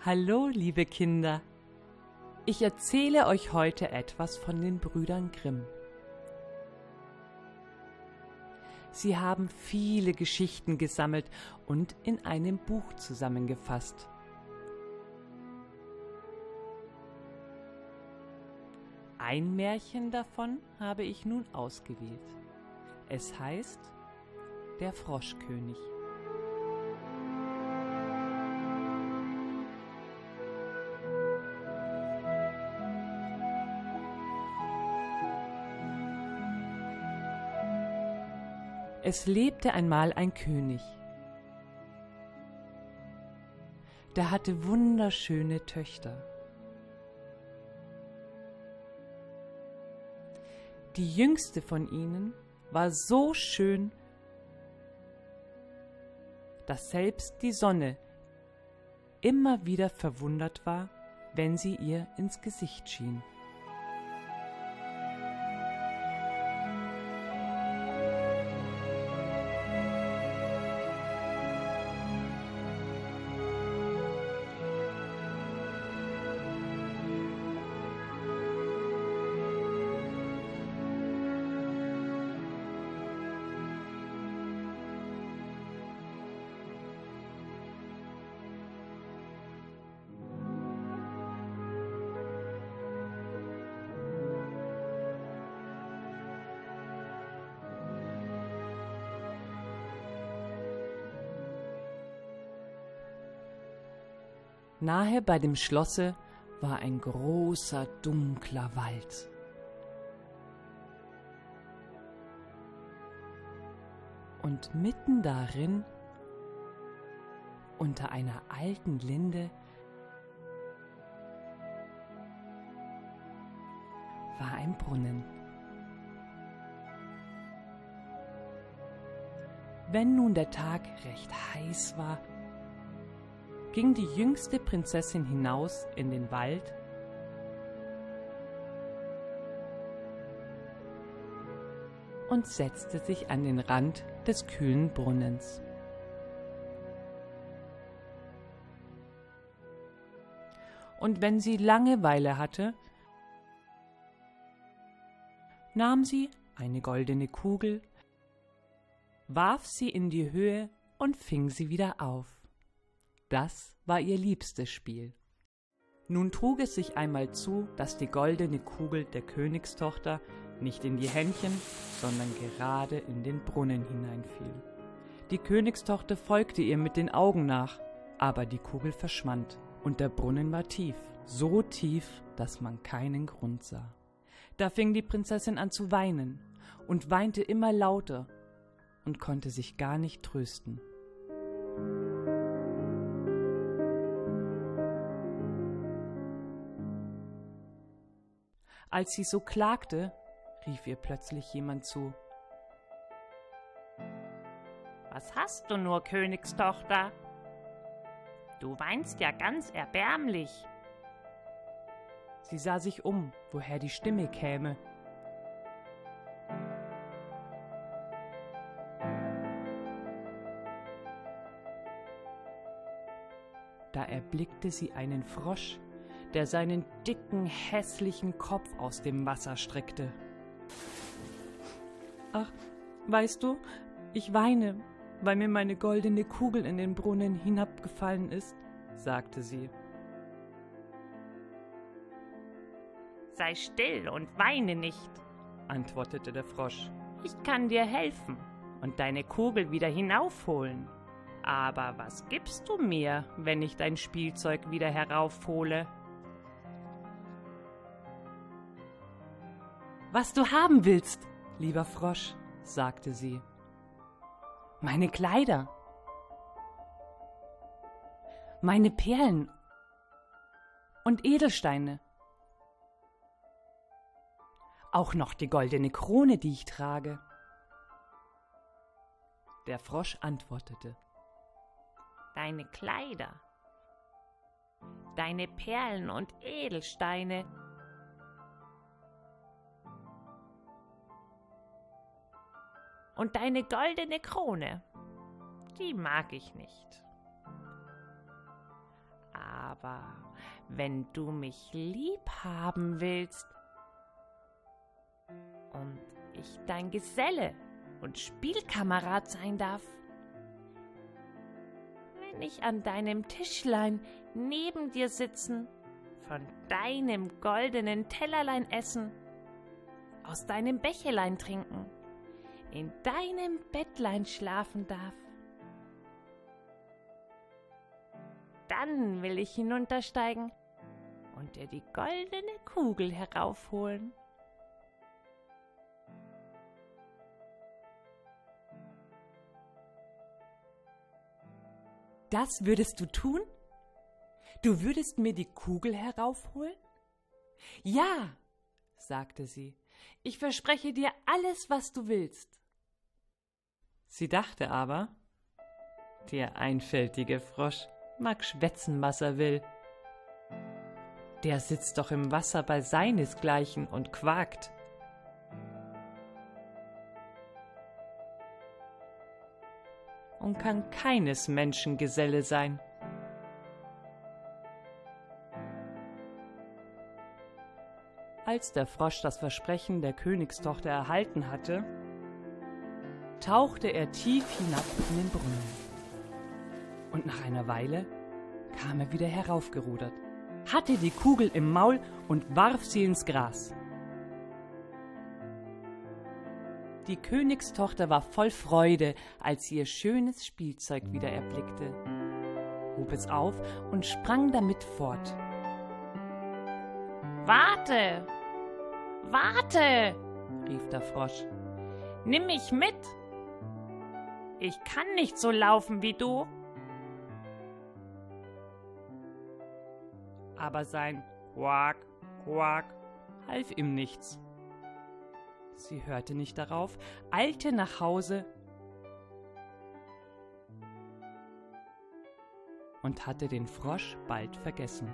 Hallo, liebe Kinder! Ich erzähle euch heute etwas von den Brüdern Grimm. Sie haben viele Geschichten gesammelt und in einem Buch zusammengefasst. Ein Märchen davon habe ich nun ausgewählt. Es heißt Der Froschkönig. Es lebte einmal ein König. Der hatte wunderschöne Töchter. Die jüngste von ihnen war so schön, dass selbst die Sonne immer wieder verwundert war, wenn sie ihr ins Gesicht schien. Nahe bei dem Schlosse war ein großer, dunkler Wald. Und mitten darin, unter einer alten Linde, war ein Brunnen. Wenn nun der Tag recht heiß war, ging die jüngste Prinzessin hinaus in den Wald und setzte sich an den Rand des kühlen Brunnens. Und wenn sie Langeweile hatte, nahm sie eine goldene Kugel, warf sie in die Höhe und fing sie wieder auf. Das war ihr liebstes Spiel. Nun trug es sich einmal zu, dass die goldene Kugel der Königstochter nicht in die Händchen, sondern gerade in den Brunnen hineinfiel. Die Königstochter folgte ihr mit den Augen nach, aber die Kugel verschwand und der Brunnen war tief, so tief, dass man keinen Grund sah. Da fing die Prinzessin an zu weinen und weinte immer lauter und konnte sich gar nicht trösten. Als sie so klagte, rief ihr plötzlich jemand zu. Was hast du nur, Königstochter? Du weinst ja ganz erbärmlich. Sie sah sich um, woher die Stimme käme. Da erblickte sie einen Frosch, der seinen dicken, hässlichen Kopf aus dem Wasser streckte. »Ach, weißt du, ich weine, weil mir meine goldene Kugel in den Brunnen hinabgefallen ist«, sagte sie. »Sei still und weine nicht«, antwortete der Frosch. »Ich kann dir helfen und deine Kugel wieder hinaufholen. Aber was gibst du mir, wenn ich dein Spielzeug wieder heraufhole?« »Was du haben willst, lieber Frosch«, sagte sie. »Meine Kleider, meine Perlen und Edelsteine, auch noch die goldene Krone, die ich trage.« Der Frosch antwortete: »Deine Kleider, deine Perlen und Edelsteine und deine goldene Krone, die mag ich nicht. Aber wenn du mich lieb haben willst und ich dein Geselle und Spielkamerad sein darf, wenn ich an deinem Tischlein neben dir sitzen, von deinem goldenen Tellerlein essen, aus deinem Bächelein trinken, in deinem Bettlein schlafen darf, dann will ich hinuntersteigen und dir die goldene Kugel heraufholen. Das würdest du tun? Du würdest mir die Kugel heraufholen? Ja, sagte sie, ich verspreche dir alles, was du willst. Sie dachte aber, der einfältige Frosch mag schwätzen, was er will. Der sitzt doch im Wasser bei seinesgleichen und quakt. Und kann keines Menschen Geselle sein. Als der Frosch das Versprechen der Königstochter erhalten hatte, tauchte er tief hinab in den Brunnen. Und nach einer Weile kam er wieder heraufgerudert, hatte die Kugel im Maul und warf sie ins Gras. Die Königstochter war voll Freude, als sie ihr schönes Spielzeug wieder erblickte, hob es auf und sprang damit fort. »Warte, warte«, rief der Frosch, »nimm mich mit. Ich kann nicht so laufen wie du.« Aber sein Quak, Quak half ihm nichts. Sie hörte nicht darauf, eilte nach Hause und hatte den Frosch bald vergessen.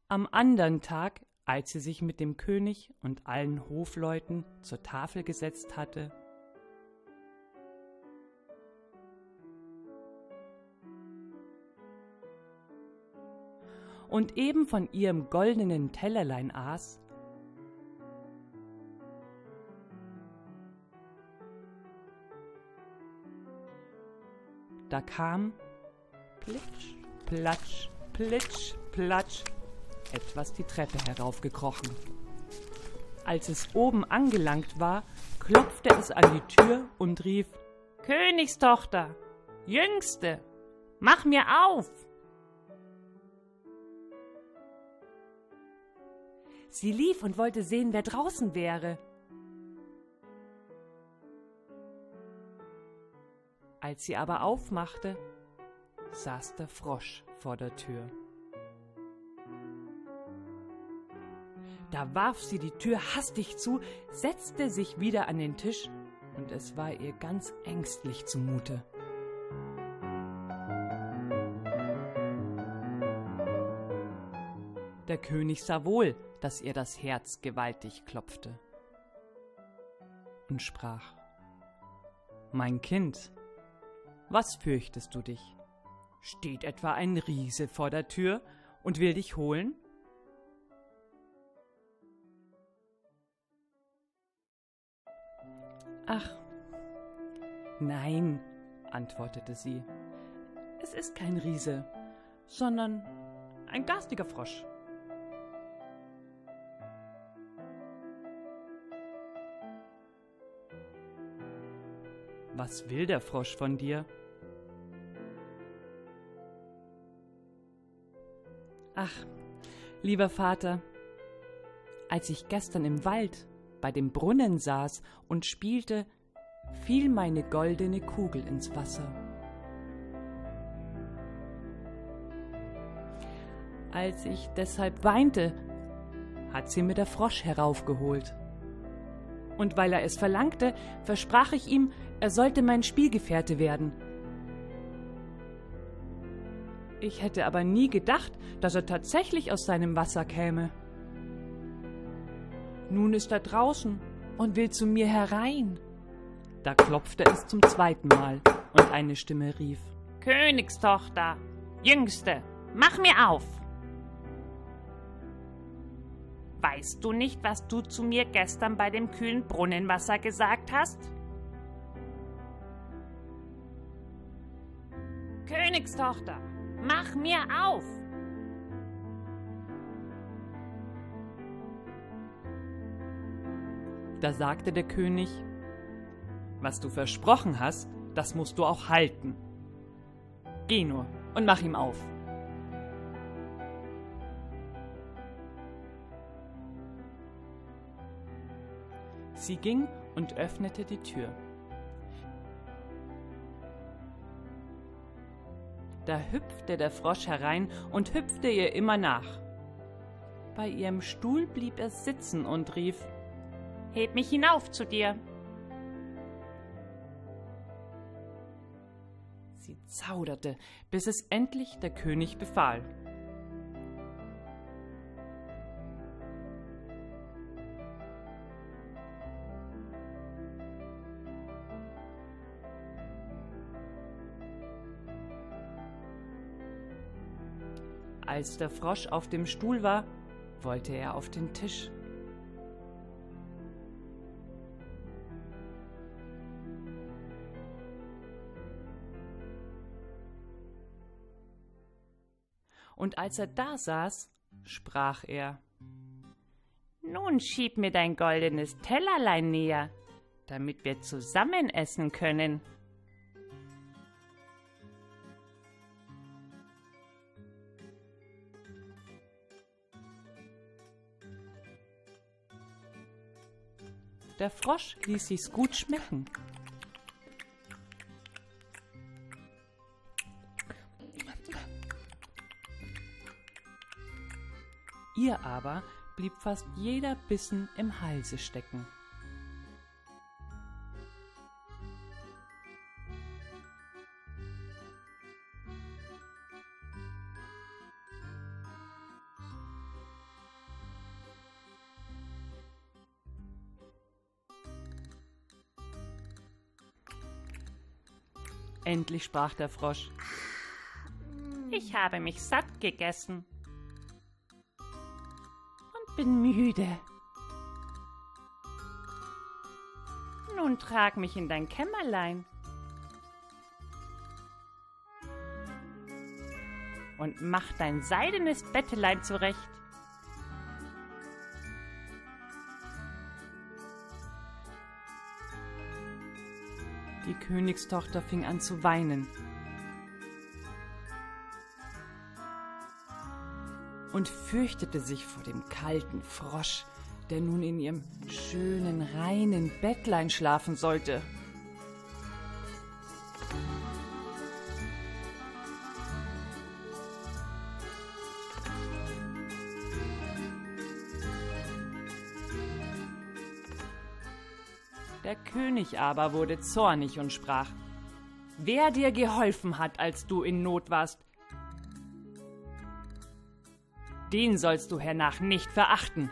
Am andern Tag, als sie sich mit dem König und allen Hofleuten zur Tafel gesetzt hatte, und eben von ihrem goldenen Tellerlein aß, da kam plitsch, platsch, plitsch, platsch etwas die Treppe heraufgekrochen. Als es oben angelangt war, klopfte es an die Tür und rief: »Königstochter, Jüngste, mach mir auf!« Sie lief und wollte sehen, wer draußen wäre. Als sie aber aufmachte, saß der Frosch vor der Tür. Da warf sie die Tür hastig zu, setzte sich wieder an den Tisch, und es war ihr ganz ängstlich zumute. Der König sah wohl, dass ihr das Herz gewaltig klopfte, und sprach: »Mein Kind, was fürchtest du dich? Steht etwa ein Riese vor der Tür und will dich holen?« »Ach, nein«, antwortete sie, »es ist kein Riese, sondern ein garstiger Frosch.« »Was will der Frosch von dir?« »Ach, lieber Vater, als ich gestern im Wald bei dem Brunnen saß und spielte, fiel meine goldene Kugel ins Wasser. Als ich deshalb weinte, hat sie mir der Frosch heraufgeholt. Und weil er es verlangte, versprach ich ihm, er sollte mein Spielgefährte werden. Ich hätte aber nie gedacht, dass er tatsächlich aus seinem Wasser käme. Nun ist er draußen und will zu mir herein. Da klopfte es zum 2. Mal und eine Stimme rief: Königstochter, Jüngste, mach mir auf! Weißt du nicht, was du zu mir gestern bei dem kühlen Brunnenwasser gesagt hast? Königstochter, mach mir auf! Da sagte der König: Was du versprochen hast, das musst du auch halten. Geh nur und mach ihm auf. Sie ging und öffnete die Tür. Da hüpfte der Frosch herein und hüpfte ihr immer nach. Bei ihrem Stuhl blieb er sitzen und rief: Heb mich hinauf zu dir! Sie zauderte, bis es endlich der König befahl. Als der Frosch auf dem Stuhl war, wollte er auf den Tisch. Und als er da saß, sprach er: Nun schieb mir dein goldenes Tellerlein näher, damit wir zusammen essen können. Der Frosch ließ sich's gut schmecken. Ihr aber blieb fast jeder Bissen im Halse stecken. Endlich sprach der Frosch: Ich habe mich satt gegessen und bin müde. Nun trag mich in dein Kämmerlein und mach dein seidenes Bettelein zurecht. Die Königstochter fing an zu weinen und fürchtete sich vor dem kalten Frosch, der nun in ihrem schönen, reinen Bettlein schlafen sollte. Der König aber wurde zornig und sprach: Wer dir geholfen hat, als du in Not warst, den sollst du hernach nicht verachten.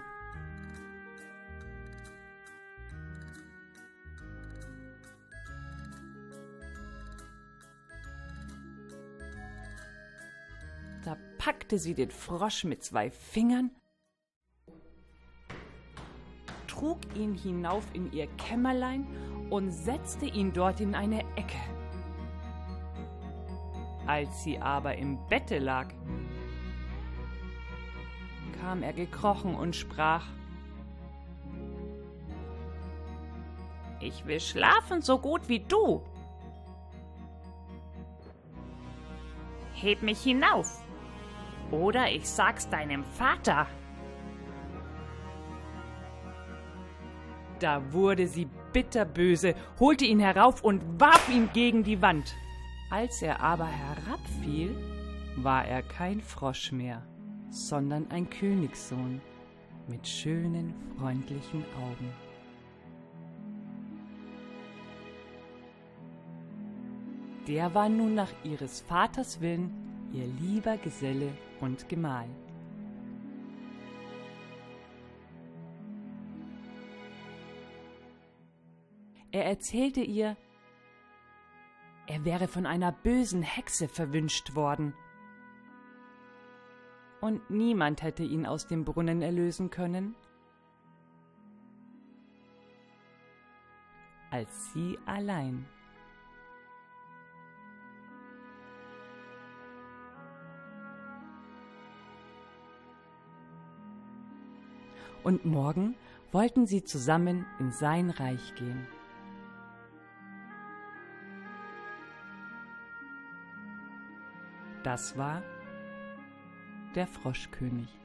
Da packte sie den Frosch mit 2 Fingern, trug ihn hinauf in ihr Kämmerlein und setzte ihn dort in eine Ecke. Als sie aber im Bette lag, kam er gekrochen und sprach: Ich will schlafen so gut wie du. Heb mich hinauf, oder ich sag's deinem Vater. Da wurde sie bitterböse, holte ihn herauf und warf ihn gegen die Wand. Als er aber herabfiel, war er kein Frosch mehr, sondern ein Königssohn mit schönen, freundlichen Augen. Der war nun nach ihres Vaters Willen ihr lieber Geselle und Gemahl. Er erzählte ihr, er wäre von einer bösen Hexe verwünscht worden und niemand hätte ihn aus dem Brunnen erlösen können, als sie allein. Und morgen wollten sie zusammen in sein Reich gehen. Das war der Froschkönig.